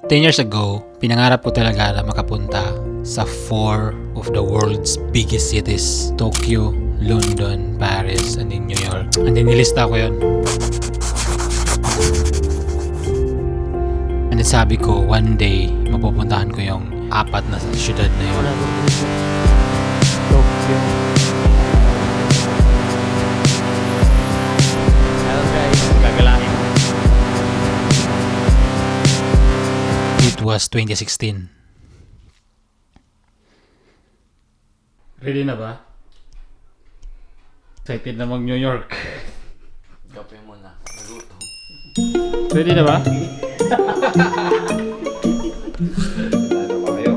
10 years ago, pinangarap ko talaga na makapunta sa 4 of the world's biggest cities. Tokyo, London, Paris, and then New York. And then nilista ko yun. And then sabi ko, one day, mapupuntahan ko yung 4 na syudad na yun. Tokyo. Hello guys, gagalahin. It was 2016. Ready na ba? Excited na mag New York. Kape mo na, nagutom. Ready na ba? Ano ba kayo?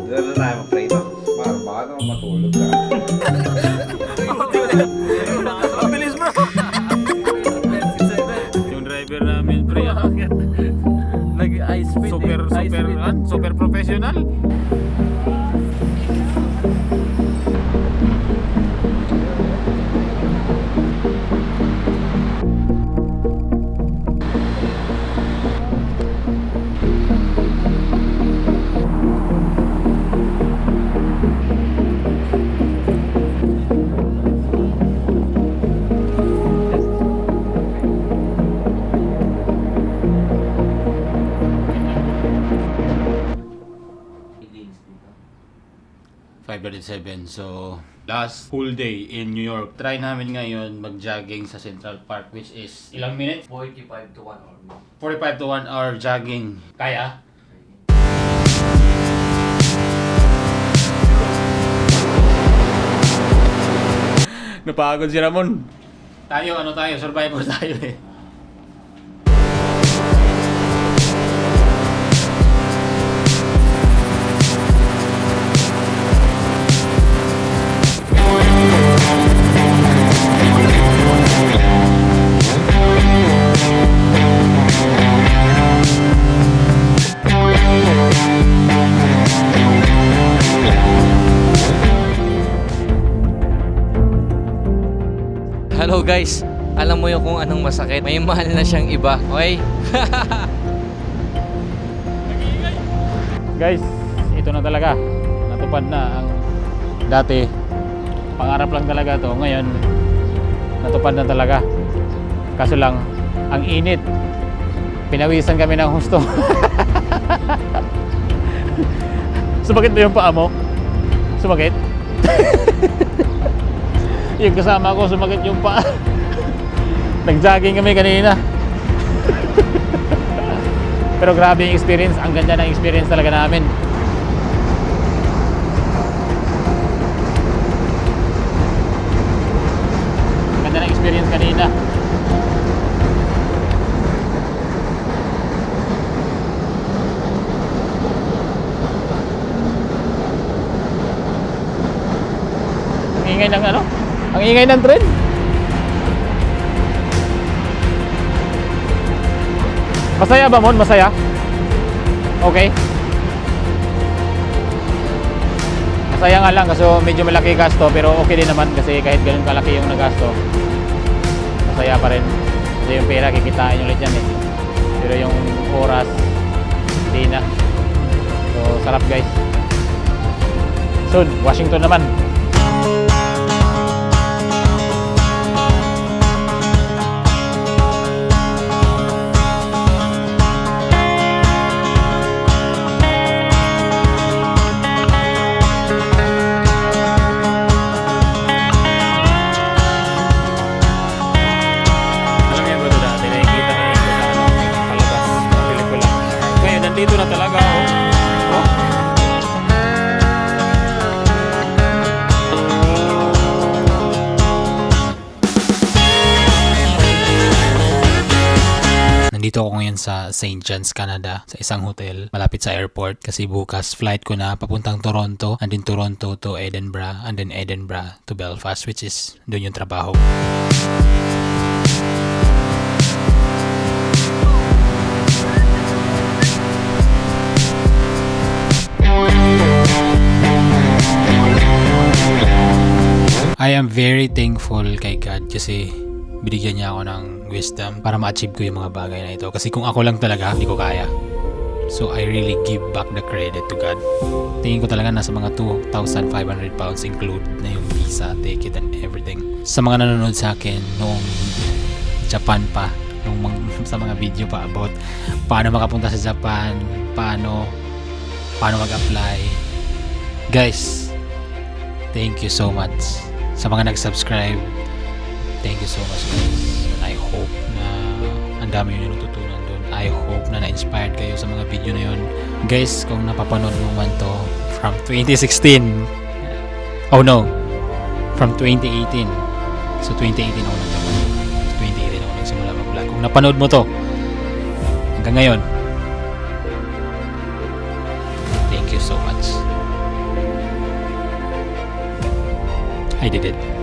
Doon na tayo mag-pray na. Baka naman matulog ka. Mabilis bro! Yung driver namin, pre, Nag-ice speed super professional. So, last full day in New York. Try namin ngayon mag-jogging sa Central Park, which is ilang minutes? 45 to 1 hour. 45 to 1 hour jogging. Kaya? Napagod si Ramon. Ano tayo? Survivor tayo eh. Hello guys, alam mo yung kung anong masakit? May mahal na siyang iba, okay? Guys, ito na talaga. Natupad na ang dati. Pangarap lang talaga to. Ngayon, natupad na talaga. Kaso lang, ang init. Pinawisan kami ng husto. Sumakit ba yung paa mo? Sumakit? Yung kasama ko, sumakit yung paa. Nag-jogging kami kanina. Pero grabe yung experience. Ang ganda ng experience talaga namin. Ang ganda ng experience kanina. Ang ingay ng ano? Ang ingay ng tren. Masaya ba, Mon? Masaya? Okay? Masaya nga lang kasi medyo malaki gasto, pero okay din naman kasi kahit ganun kalaki yung nagasto, masaya pa rin. Kasi yung pera kikitain ulit yan eh. Pero yung oras, hindi na. So, sarap guys. Soon, Washington naman. Dito na talaga oh. Nandito ako ngayon sa St. John's, Canada, sa isang hotel malapit sa airport kasi bukas flight ko na papuntang Toronto, and then Toronto to Edinburgh, and then Edinburgh to Belfast, which is doon yung trabaho. I am very thankful kay God kasi binigyan niya ako ng wisdom para ma-achieve ko yung mga bagay na ito. Kasi kung ako lang talaga, hindi ko kaya. So I really give back the credit to God. Tingin ko talaga nasa mga 2,500 pounds include na yung visa, ticket and everything. Sa mga nanonood sa akin noong Japan pa, sa mga video pa about paano makapunta sa Japan, paano mag-apply. Guys, thank you so much. Sa mga nag-subscribe, thank you so much guys. I hope na ang dami yung natutunan doon. I hope na na-inspired kayo sa mga video na yun. Guys, kung napapanood mo man to from 2016, oh no, from 2018. So 2018 ako nagsimula. 2018 ako nagsimula mag-vlog. Kung napanood mo to hanggang ngayon, thank you so much. I did it.